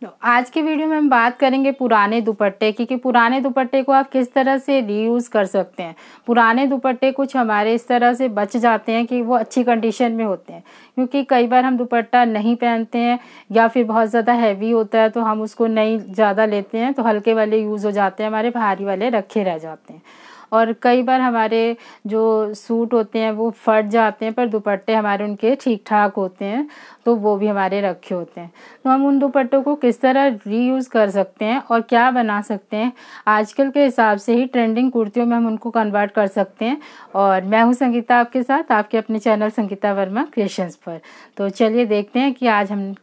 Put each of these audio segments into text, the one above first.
तो आज की वीडियो में हम बात करेंगे पुराने दुपट्टे की कि पुराने दुपट्टे को आप किस तरह से रीयूज़ कर सकते हैं। पुराने दुपट्टे कुछ हमारे इस तरह से बच जाते हैं कि वो अच्छी कंडीशन में होते हैं, क्योंकि कई बार हम दुपट्टा नहीं पहनते हैं या फिर बहुत ज़्यादा हैवी होता है तो हम उसको नहीं ज़्यादा लेते हैं, तो हल्के वाले यूज़ हो जाते हैं, हमारे भारी वाले रखे रह जाते हैं। और कई बार हमारे जो सूट होते हैं वो फट जाते हैं, पर दुपट्टे हमारे उनके ठीक ठाक होते हैं, तो वो भी हमारे रखे होते हैं। तो हम उन दुपट्टों को किस तरह रीयूज़ कर सकते हैं और क्या बना सकते हैं, आजकल के हिसाब से ही ट्रेंडिंग कुर्तियों में हम उनको कन्वर्ट कर सकते हैं। और मैं हूँ संगीता आपके साथ, आपके अपने चैनल संगीता वर्मा क्रिएशंस पर। तो चलिए देखते हैं कि आज हम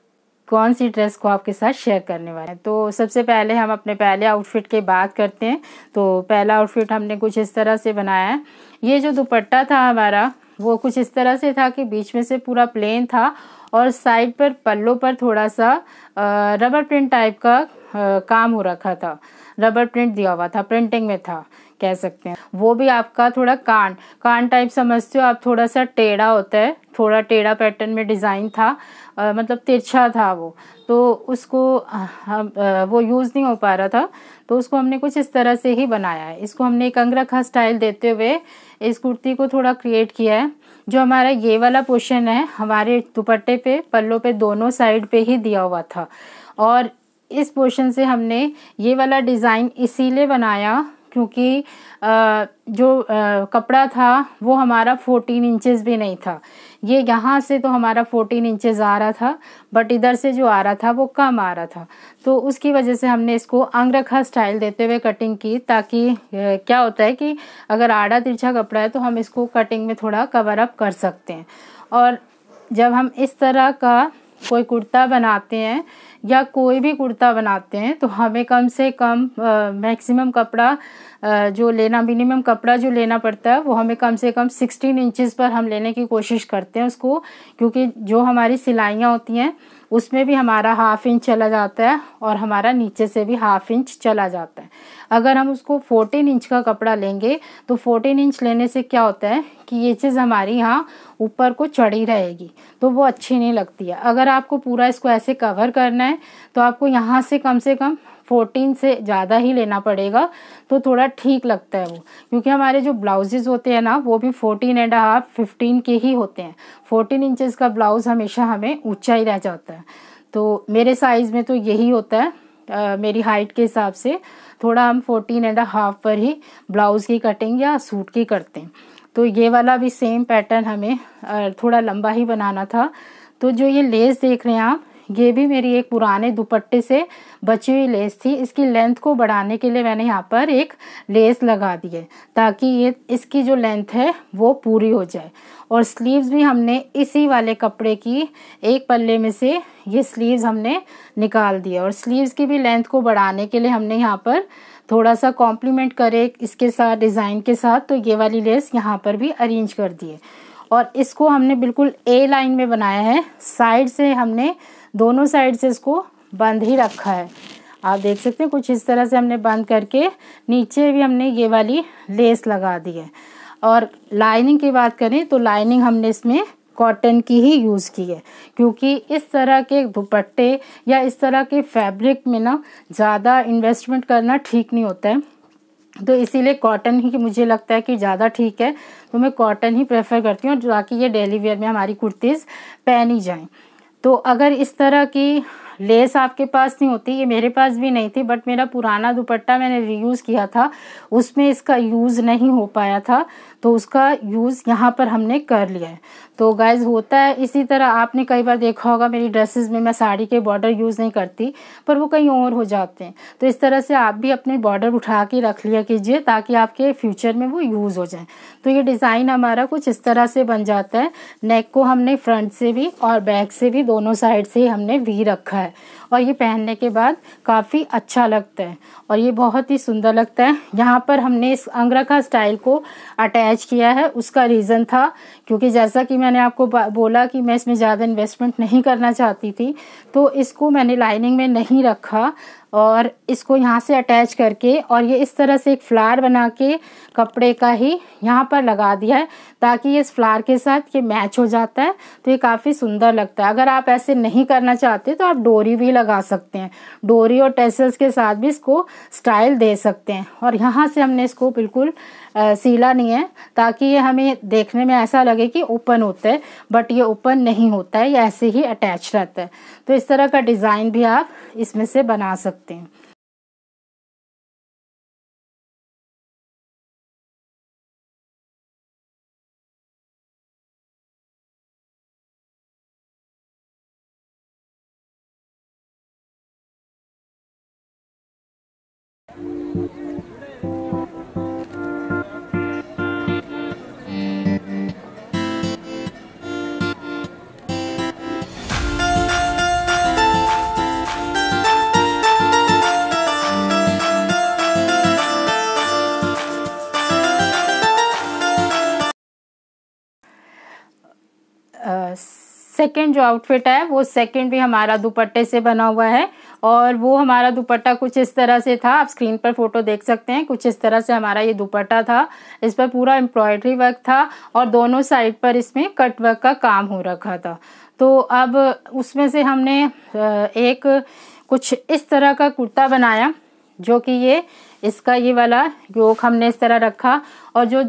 कौन सी ड्रेस को आपके साथ शेयर करने वाले हैं। तो सबसे पहले हम अपने पहले आउटफिट की बात करते हैं। तो पहला आउटफिट हमने कुछ इस तरह से बनाया है। ये जो दुपट्टा था हमारा वो कुछ इस तरह से था कि बीच में से पूरा प्लेन था और साइड पर पल्लों पर थोड़ा सा रबर प्रिंट टाइप का काम हो रखा था, रबर प्रिंट दिया हुआ था, प्रिंटिंग में था कह सकते हैं। वो भी आपका थोड़ा कान टाइप समझते हो आप, थोड़ा सा टेढ़ा होता है, थोड़ा टेढ़ा पैटर्न में डिज़ाइन था, मतलब तिरछा था वो, तो उसको वो यूज़ नहीं हो पा रहा था, तो उसको हमने कुछ इस तरह से ही बनाया है। इसको हमने एक अंगरखा स्टाइल देते हुए इस कुर्ती को थोड़ा क्रिएट किया है। जो हमारा ये वाला पोर्शन है हमारे दुपट्टे पे पल्लों पे दोनों साइड पे ही दिया हुआ था, और इस पोर्शन से हमने ये वाला डिज़ाइन इसीलिए बनाया क्योंकि जो कपड़ा था वो हमारा 14 इंचेस भी नहीं था। ये यहाँ से तो हमारा 14 इंचेस आ रहा था, बट इधर से जो आ रहा था वो कम आ रहा था, तो उसकी वजह से हमने इसको अंगरखा स्टाइल देते हुए कटिंग की, ताकि क्या होता है कि अगर आड़ा तिरछा कपड़ा है तो हम इसको कटिंग में थोड़ा कवर अप कर सकते हैं। और जब हम इस तरह का कोई कुर्ता बनाते हैं या कोई भी कुर्ता बनाते हैं तो हमें कम से कम मैक्सिमम कपड़ा जो लेना, मिनिमम कपड़ा जो लेना पड़ता है वो हमें कम से कम 16 इंचेस पर हम लेने की कोशिश करते हैं उसको, क्योंकि जो हमारी सिलाइयाँ होती हैं उसमें भी हमारा 1/2 इंच चला जाता है और हमारा नीचे से भी 1/2 इंच चला जाता है। अगर हम उसको 14 इंच का कपड़ा लेंगे तो 14 इंच लेने से क्या होता है कि ये चीज़ हमारी यहाँ ऊपर को चढ़ी रहेगी, तो वो अच्छी नहीं लगती है। अगर आपको पूरा इसको ऐसे कवर करना है तो आपको यहाँ से कम 14 से ज़्यादा ही लेना पड़ेगा, तो थोड़ा ठीक लगता है वो, क्योंकि हमारे जो ब्लाउजेज़ होते हैं ना वो भी 14.5 15 के ही होते हैं। 14 इंचेस का ब्लाउज़ हमेशा हमें ऊंचा ही रह जाता है, तो मेरे साइज़ में तो यही होता है। मेरी हाइट के हिसाब से थोड़ा हम 14.5 पर ही ब्लाउज़ की कटिंग या सूट की करते हैं। तो ये वाला भी सेम पैटर्न हमें थोड़ा लंबा ही बनाना था। तो जो ये लेस देख रहे हैं आप, ये भी मेरी एक पुराने दुपट्टे से बची हुई लेस थी। इसकी लेंथ को बढ़ाने के लिए मैंने यहाँ पर एक लेस लगा दी है, ताकि ये इसकी जो लेंथ है वो पूरी हो जाए। और स्लीव्स भी हमने इसी वाले कपड़े की एक पल्ले में से ये स्लीव्स हमने निकाल दिया, और स्लीव्स की भी लेंथ को बढ़ाने के लिए हमने यहाँ पर थोड़ा सा कॉम्प्लीमेंट करे इसके साथ डिज़ाइन के साथ, तो ये वाली लेस यहाँ पर भी अरेंज कर दी है। और इसको हमने बिल्कुल ए लाइन में बनाया है, साइड से हमने दोनों साइड से इसको बंद ही रखा है। आप देख सकते हैं कुछ इस तरह से हमने बंद करके नीचे भी हमने ये वाली लेस लगा दी है। और लाइनिंग की बात करें तो लाइनिंग हमने इसमें कॉटन की ही यूज़ की है, क्योंकि इस तरह के दुपट्टे या इस तरह के फैब्रिक में ना ज़्यादा इन्वेस्टमेंट करना ठीक नहीं होता है, तो इसीलिए कॉटन ही मुझे लगता है कि ज़्यादा ठीक है, तो मैं कॉटन ही प्रेफर करती हूँ, ताकि ये डेली वेयर में हमारी कुर्तीज़ पहनी जाएं। तो अगर इस तरह की लेस आपके पास नहीं होती, ये मेरे पास भी नहीं थी, बट मेरा पुराना दुपट्टा मैंने रीयूज़ किया था, उसमें इसका यूज़ नहीं हो पाया था, तो उसका यूज़ यहाँ पर हमने कर लिया है। तो गाइज होता है इसी तरह, आपने कई बार देखा होगा मेरी ड्रेसेस में मैं साड़ी के बॉर्डर यूज़ नहीं करती, पर वो कहीं और हो जाते हैं, तो इस तरह से आप भी अपने बॉर्डर उठा के रख लिया कीजिए, ताकि आपके फ्यूचर में वो यूज़ हो जाए। तो ये डिज़ाइन हमारा कुछ इस तरह से बन जाता है। नेक को हमने फ्रंट से भी और बैक से भी दोनों साइड से हमने वी रखा है, और ये पहनने के बाद काफ़ी अच्छा लगता है और ये बहुत ही सुंदर लगता है। यहाँ पर हमने इस अंगरखा स्टाइल को अटैच किया है, उसका रीज़न था क्योंकि जैसा कि मैंने आपको बोला कि मैं इसमें ज़्यादा इन्वेस्टमेंट नहीं करना चाहती थी, तो इसको मैंने लाइनिंग में नहीं रखा और इसको यहाँ से अटैच करके और ये इस तरह से एक फ्लावर बना के कपड़े का ही यहाँ पर लगा दिया है, ताकि ये इस फ्लावर के साथ ये मैच हो जाता है, तो ये काफ़ी सुंदर लगता है। अगर आप ऐसे नहीं करना चाहते तो आप डोरी भी लगा सकते हैं, डोरी और टेसल्स के साथ भी इसको स्टाइल दे सकते हैं। और यहाँ से हमने इसको बिल्कुल सीला नहीं है ताकि ये हमें देखने में ऐसा लगे कि ओपन होता है, बट ये ओपन नहीं होता है, ये ऐसे ही अटैच रहता है। तो इस तरह का डिज़ाइन भी आप इसमें से बना सकते हैं। सेकंड जो आउटफिट है वो सेकंड भी हमारा दुपट्टे से बना हुआ है, और वो हमारा दुपट्टा कुछ इस तरह से था। आप स्क्रीन पर फोटो देख सकते हैं, कुछ इस तरह से हमारा ये दुपट्टा था। इस पर पूरा एम्ब्रॉयडरी वर्क था और दोनों साइड पर इसमें कट वर्क का काम हो रखा था। तो अब उसमें से हमने एक कुछ इस तरह का कुर्ता बनाया, जो कि ये इसका ये वाला योक हमने इस तरह रखा, और जो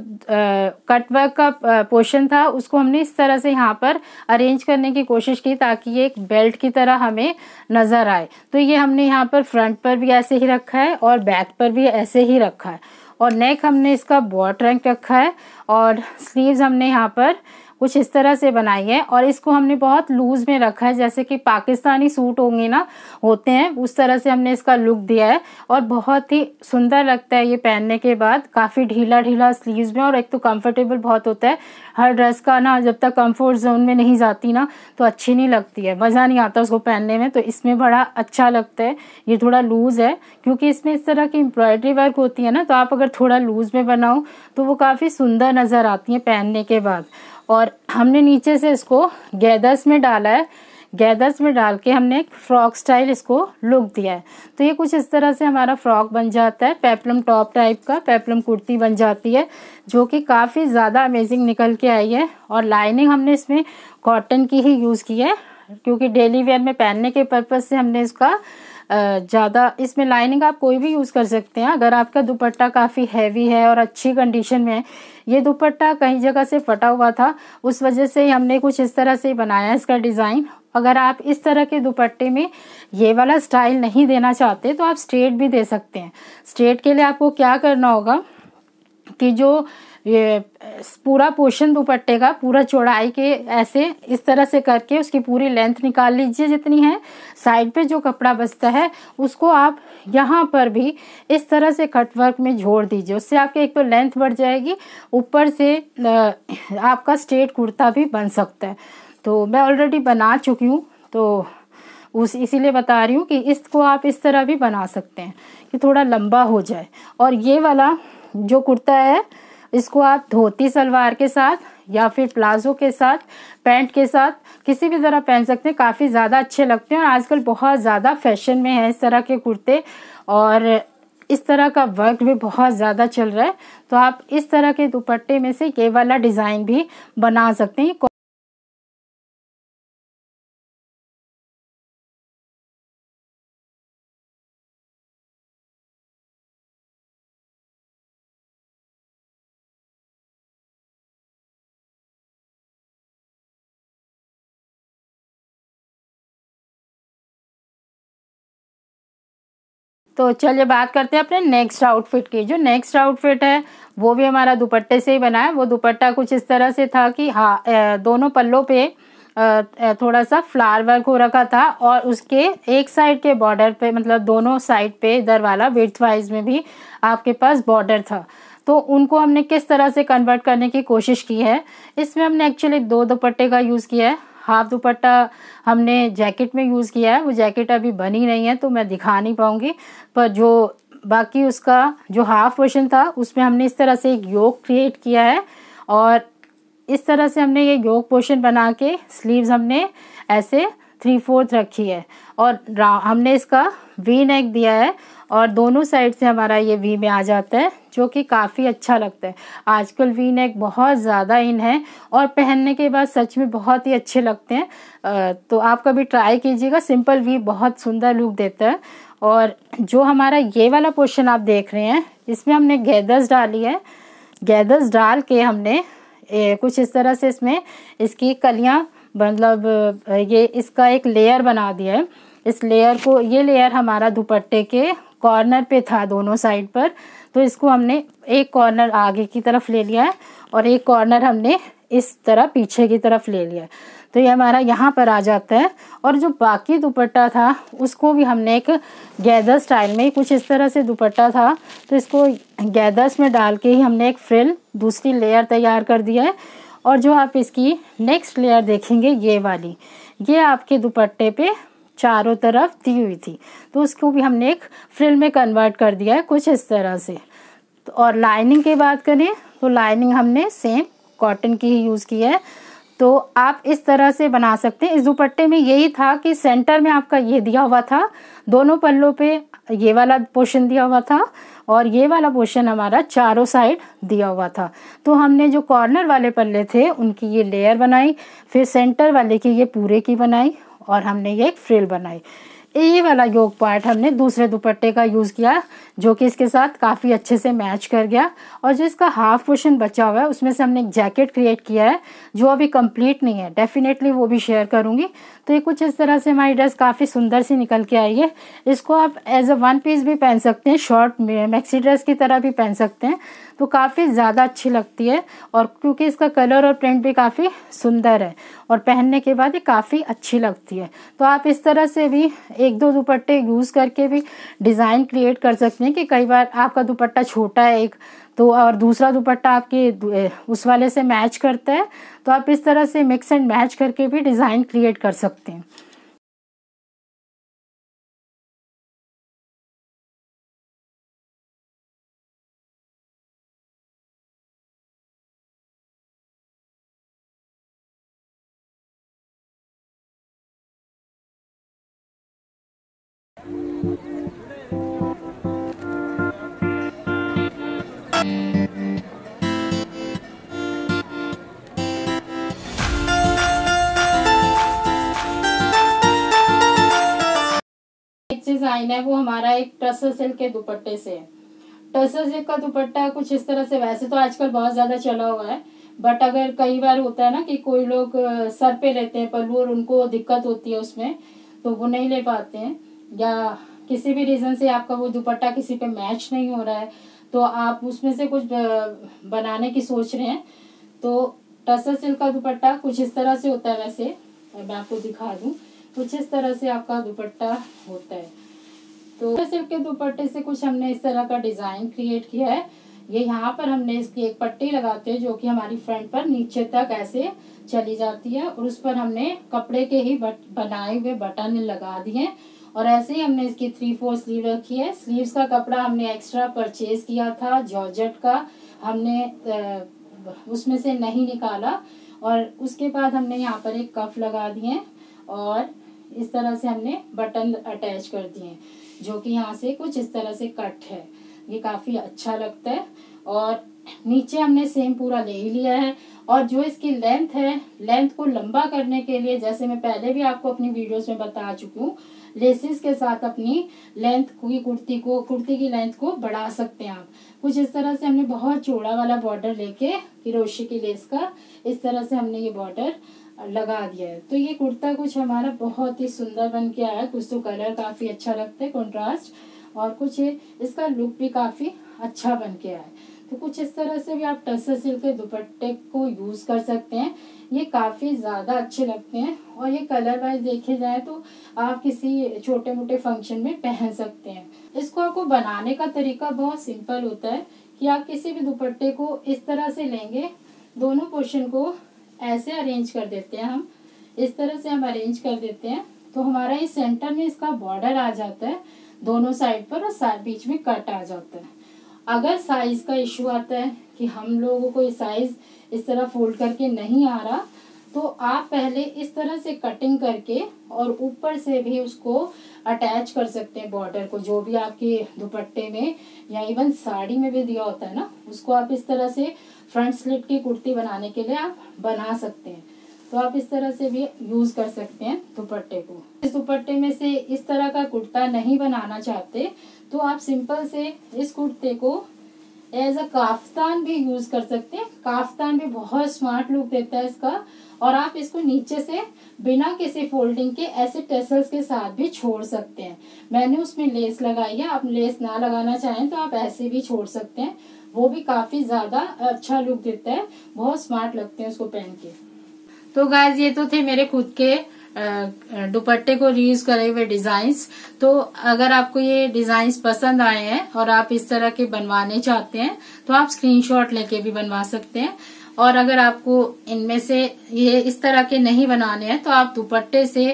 कट वर्क का पोर्शन था उसको हमने इस तरह से यहाँ पर अरेंज करने की कोशिश की ताकि ये एक बेल्ट की तरह हमें नज़र आए। तो ये हमने यहाँ पर फ्रंट पर भी ऐसे ही रखा है और बैक पर भी ऐसे ही रखा है, और नेक हमने इसका बॉट रैंक रखा है, और स्लीव्स हमने यहाँ पर कुछ इस तरह से बनाई है, और इसको हमने बहुत लूज में रखा है, जैसे कि पाकिस्तानी सूट होंगे ना, होते हैं उस तरह से हमने इसका लुक दिया है, और बहुत ही सुंदर लगता है ये पहनने के बाद। काफ़ी ढीला ढीला स्लीव्स में, और एक तो कंफर्टेबल बहुत होता है। हर ड्रेस का ना जब तक कंफर्ट जोन में नहीं जाती ना तो अच्छी नहीं लगती है, मज़ा नहीं आता उसको पहनने में। तो इसमें बड़ा अच्छा लगता है। ये थोड़ा लूज़ है क्योंकि इसमें इस तरह की एम्ब्रॉयडरी वर्क होती है ना, तो आप अगर थोड़ा लूज़ में बनाओ तो वो काफ़ी सुंदर नज़र आती है पहनने के बाद। और हमने नीचे से इसको गैदर्स में डाला है, गैदर्स में डाल के हमने एक फ्रॉक स्टाइल इसको लुक दिया है। तो ये कुछ इस तरह से हमारा फ्रॉक बन जाता है, पेप्लम टॉप टाइप का पेप्लम कुर्ती बन जाती है, जो कि काफ़ी ज़्यादा अमेजिंग निकल के आई है। और लाइनिंग हमने इसमें कॉटन की ही यूज़ की है, क्योंकि डेली वेयर में पहनने के पर्पज़ से हमने इसका ज़्यादा, इसमें लाइनिंग आप कोई भी यूज़ कर सकते हैं। अगर आपका दुपट्टा काफ़ी हैवी है और अच्छी कंडीशन में है, ये दुपट्टा कई जगह से फटा हुआ था, उस वजह से हमने कुछ इस तरह से बनाया इसका डिज़ाइन। अगर आप इस तरह के दुपट्टे में ये वाला स्टाइल नहीं देना चाहते तो आप स्ट्रेट भी दे सकते हैं। स्ट्रेट के लिए आपको क्या करना होगा कि जो ये पूरा पोर्शन दुपट्टे का पूरा चौड़ाई के ऐसे इस तरह से करके उसकी पूरी लेंथ निकाल लीजिए जितनी है। साइड पे जो कपड़ा बचता है उसको आप यहाँ पर भी इस तरह से कटवर्क में जोड़ दीजिए। उससे आपके एक तो लेंथ बढ़ जाएगी, ऊपर से आपका स्ट्रेट कुर्ता भी बन सकता है। तो मैं ऑलरेडी बना चुकी हूँ, तो इसीलिए बता रही हूँ कि इसको आप इस तरह भी बना सकते हैं कि थोड़ा लंबा हो जाए। और ये वाला जो कुर्ता है इसको आप धोती सलवार के साथ या फिर प्लाजो के साथ, पैंट के साथ किसी भी तरह पहन सकते हैं। काफ़ी ज़्यादा अच्छे लगते हैं और आजकल बहुत ज़्यादा फैशन में है इस तरह के कुर्ते, और इस तरह का वर्क भी बहुत ज़्यादा चल रहा है। तो आप इस तरह के दुपट्टे में से ये वाला डिज़ाइन भी बना सकते हैं। तो चलिए बात करते हैं अपने नेक्स्ट आउटफिट की। जो नेक्स्ट आउटफिट है वो भी हमारा दुपट्टे से ही बना है। वो दुपट्टा कुछ इस तरह से था कि दोनों पल्लों पे थोड़ा सा फ्लावर वर्क हो रखा था, और उसके एक साइड के बॉर्डर पे, मतलब दोनों साइड पे इधर वाला विड्थ वाइज में भी आपके पास बॉर्डर था। तो उनको हमने किस तरह से कन्वर्ट करने की कोशिश की है, इसमें हमने एक्चुअली 2 दुपट्टे का यूज़ किया है। हाफ दुपट्टा हमने जैकेट में यूज़ किया है, वो जैकेट अभी बनी नहीं है तो मैं दिखा नहीं पाऊँगी, पर जो बाकी उसका जो हाफ पोर्शन था उसमें हमने इस तरह से एक योक क्रिएट किया है, और इस तरह से हमने ये योक पोर्शन बना के स्लीव्स हमने ऐसे 3/4 रखी है, और हमने इसका वी नेक दिया है, और दोनों साइड से हमारा ये वी में आ जाता है, जो कि काफ़ी अच्छा लगता है। आजकल वी नेक बहुत ज़्यादा इन है और पहनने के बाद सच में बहुत ही अच्छे लगते हैं। तो आप कभी ट्राई कीजिएगा, सिंपल वी बहुत सुंदर लुक देता है। और जो हमारा ये वाला पोर्शन आप देख रहे हैं, इसमें हमने गैदर्स डाली है। गैदर्स डाल के हमने कुछ इस तरह से इसमें इसकी कलियां, मतलब ये इसका एक लेयर बना दिया है। इस लेयर को, ये लेयर हमारा दुपट्टे के कॉर्नर पे था दोनों साइड पर, तो इसको हमने एक कॉर्नर आगे की तरफ ले लिया है और एक कॉर्नर हमने इस तरह पीछे की तरफ ले लिया है। तो ये हमारा यहाँ पर आ जाता है। और जो बाकी दुपट्टा था उसको भी हमने एक गैदर स्टाइल में, कुछ इस तरह से दुपट्टा था, तो इसको गैदर्स में डाल के ही हमने एक फ्रिल, दूसरी लेयर तैयार कर दिया है। और जो आप इसकी नेक्स्ट लेयर देखेंगे, ये वाली, ये आपके दुपट्टे पे चारों तरफ दी हुई थी, तो उसको भी हमने एक फ्रिल में कन्वर्ट कर दिया है कुछ इस तरह से। तो और लाइनिंग की बात करें तो लाइनिंग हमने सेम कॉटन की ही यूज़ की है। तो आप इस तरह से बना सकते हैं। इस दुपट्टे में यही था कि सेंटर में आपका ये दिया हुआ था, दोनों पल्लों पे ये वाला पोर्शन दिया हुआ था और ये वाला पोर्शन हमारा चारों साइड दिया हुआ था। तो हमने जो कॉर्नर वाले पल्ले थे उनकी ये लेयर बनाई, फिर सेंटर वाले की ये पूरे की बनाई और हमने ये एक फ्रिल बनाई। ये वाला योक पार्ट हमने दूसरे दुपट्टे का यूज़ किया, जो कि इसके साथ काफ़ी अच्छे से मैच कर गया। और जो इसका हाफ पोर्शन बचा हुआ है उसमें से हमने एक जैकेट क्रिएट किया है, जो अभी कंप्लीट नहीं है, डेफिनेटली वो भी शेयर करूँगी। तो ये कुछ इस तरह से हमारी ड्रेस काफ़ी सुंदर सी निकल के आई है। इसको आप एज अ वन पीस भी पहन सकते हैं, शॉर्ट मैक्सी ड्रेस की तरह भी पहन सकते हैं, तो काफ़ी ज़्यादा अच्छी लगती है। और क्योंकि इसका कलर और प्रिंट भी काफ़ी सुंदर है और पहनने के बाद ये काफ़ी अच्छी लगती है। तो आप इस तरह से भी एक दो दुपट्टे यूज़ करके भी डिज़ाइन क्रिएट कर सकते हैं कि कई बार आपका दुपट्टा छोटा है एक, तो और दूसरा दुपट्टा आपके उस वाले से मैच करता है, तो आप इस तरह से मिक्स एंड मैच करके भी डिज़ाइन क्रिएट कर सकते हैं। डिजाइन है वो हमारा एक टसर सिल्क के दुपट्टे से है। टसर सिल्क का दुपट्टा कुछ इस तरह से, वैसे तो आजकल बहुत ज्यादा चला हुआ है, बट अगर कई बार होता है ना कि कोई लोग सर पे लेते हैं पल्लू और उनको दिक्कत होती है उसमें, तो वो नहीं ले पाते हैं, या किसी भी रीजन से आपका वो दुपट्टा किसी पे मैच नहीं हो रहा है, तो आप उसमें से कुछ बनाने की सोच रहे हैं, तो टसर सिल्क का दुपट्टा कुछ इस तरह से होता है। वैसे मैं आपको दिखा दूं, कुछ इस तरह से आपका दुपट्टा होता है। तो सिल्क के दुपट्टे से कुछ हमने इस तरह का डिजाइन क्रिएट किया है। ये यहाँ पर हमने इसकी एक पट्टी लगाते हैं जो कि हमारी फ्रंट पर नीचे तक ऐसे चली जाती है, और उस पर हमने कपड़े के ही बनाए हुए बटन लगा दिए। और ऐसे ही हमने इसकी 3/4 स्लीव रखी है। स्लीव्स का कपड़ा हमने एक्स्ट्रा परचेज किया था जॉर्जेट का, हमने उसमें से नहीं निकाला। और उसके बाद हमने यहाँ पर एक कफ लगा दिए और इस तरह से हमने बटन अटैच कर दिए, जो कि यहाँ से कुछ इस तरह से कट है। ये काफी अच्छा लगता है। और नीचे हमने सेम पूरा ले ही लिया है। और जो इसकी लेंथ है, लेंथ को लंबा करने के लिए, जैसे मैं पहले भी आपको अपनी वीडियोस में बता चुकी हूँ, लेसिस के साथ अपनी लेंथ की कुर्ती की लेंथ को बढ़ा सकते हैं आप। कुछ इस तरह से हमने बहुत चौड़ा वाला बॉर्डर लेके क्रोशे की लेस का इस तरह से हमने ये बॉर्डर लगा दिया है। तो ये कुर्ता कुछ हमारा बहुत ही सुंदर बन के आया है। कुछ तो कलर काफी अच्छा लगता है कंट्रास्ट, और कुछ इसका लुक भी काफी अच्छा बन के आया है। तो कुछ इस तरह से भी आप टसर सिल्क के दुपट्टे को यूज कर सकते हैं। ये काफी ज्यादा अच्छे लगते हैं, और ये कलर वाइज देखे जाए तो आप किसी छोटे मोटे फंक्शन में पहन सकते हैं। इसको आपको बनाने का तरीका बहुत सिंपल होता है कि आप किसी भी दुपट्टे को इस तरह से लेंगे, दोनों पोर्शन को ऐसे अरेंज कर देते हैं, हम इस तरह से हम अरेंज कर देते हैं, तो हमारा इस सेंटर में इसका बॉर्डर आ जाता है दोनों साइड पर, और बीच में कट आ जाता है। अगर साइज का इश्यू आता है कि हम लोगों को ये साइज इस तरह फोल्ड करके नहीं आ रहा, तो आप पहले इस तरह से कटिंग करके और ऊपर से भी उसको अटैच कर सकते हैं बॉर्डर को, जो भी आपके दुपट्टे में या इवन साड़ी में भी दिया होता है ना, उसको आप इस तरह से फ्रंट स्लिट की कुर्ती बनाने के लिए आप बना सकते हैं। तो आप इस तरह से भी यूज कर सकते हैं दुपट्टे को। इस दुपट्टे में से इस तरह का कुर्ता नहीं बनाना चाहते तो आप सिंपल से इस कुर्ते को एज अ काफ्तान भी यूज कर सकते हैं। काफ्तान भी बहुत स्मार्ट लुक देता है इसका। और आप इसको नीचे से बिना किसी फोल्डिंग के ऐसे टेसल्स के साथ भी छोड़ सकते हैं। मैंने उसमें लेस लगाई है, आप लेस ना लगाना चाहें तो आप ऐसे भी छोड़ सकते हैं, वो भी काफी ज्यादा अच्छा लुक देता है, बहुत स्मार्ट लगते हैं उसको पहन के। तो गाइस ये तो थे मेरे खुद के दुपट्टे को रीयूज करे हुए डिजाइन्स। तो अगर आपको ये डिजाइन्स पसंद आए हैं और आप इस तरह के बनवाने चाहते हैं तो आप स्क्रीनशॉट लेके भी बनवा सकते हैं। और अगर आपको इनमें से ये इस तरह के नहीं बनाने हैं तो आप दुपट्टे से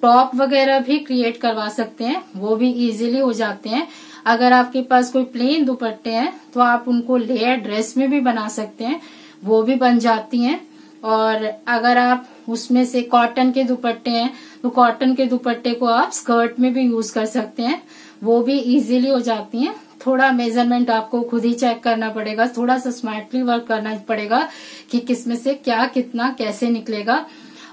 टॉप वगैरह भी क्रिएट करवा सकते हैं, वो भी इजीली हो जाते हैं। अगर आपके पास कोई प्लेन दुपट्टे हैं तो आप उनको लेयर ड्रेस में भी बना सकते हैं, वो भी बन जाती हैं। और अगर आप उसमें से कॉटन के दुपट्टे हैं तो कॉटन के दुपट्टे को आप स्कर्ट में भी यूज कर सकते हैं, वो भी इजीली हो जाती हैं। थोड़ा मेजरमेंट आपको खुद ही चेक करना पड़ेगा, थोड़ा सा स्मार्टली वर्क करना पड़ेगा कि किसमें से क्या कितना कैसे निकलेगा।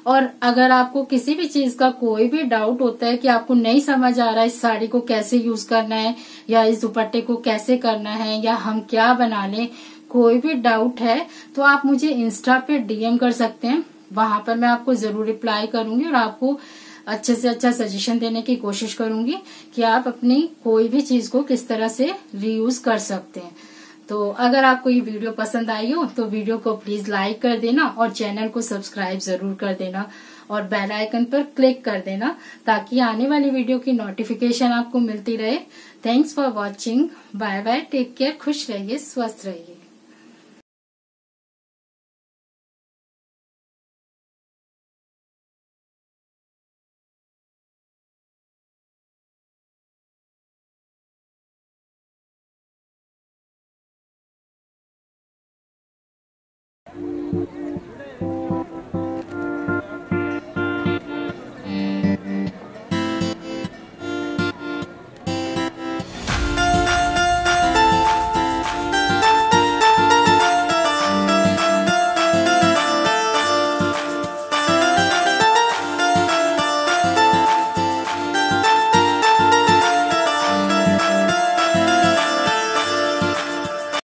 और अगर आपको किसी भी चीज का कोई भी डाउट होता है कि आपको नहीं समझ आ रहा है इस साड़ी को कैसे यूज करना है या इस दुपट्टे को कैसे करना है या हम क्या बना लें, कोई भी डाउट है तो आप मुझे इंस्टा पे डीएम कर सकते हैं, वहां पर मैं आपको जरूर रिप्लाई करूंगी और आपको अच्छे से अच्छा सजेशन देने की कोशिश करूंगी कि आप अपनी कोई भी चीज को किस तरह से रीयूज कर सकते हैं। तो अगर आपको ये वीडियो पसंद आई हो तो वीडियो को प्लीज लाइक कर देना और चैनल को सब्सक्राइब जरूर कर देना और बेल आइकन पर क्लिक कर देना ताकि आने वाली वीडियो की नोटिफिकेशन आपको मिलती रहे। Thanks for watching, bye bye, take care, खुश रहिए, स्वस्थ रहिए।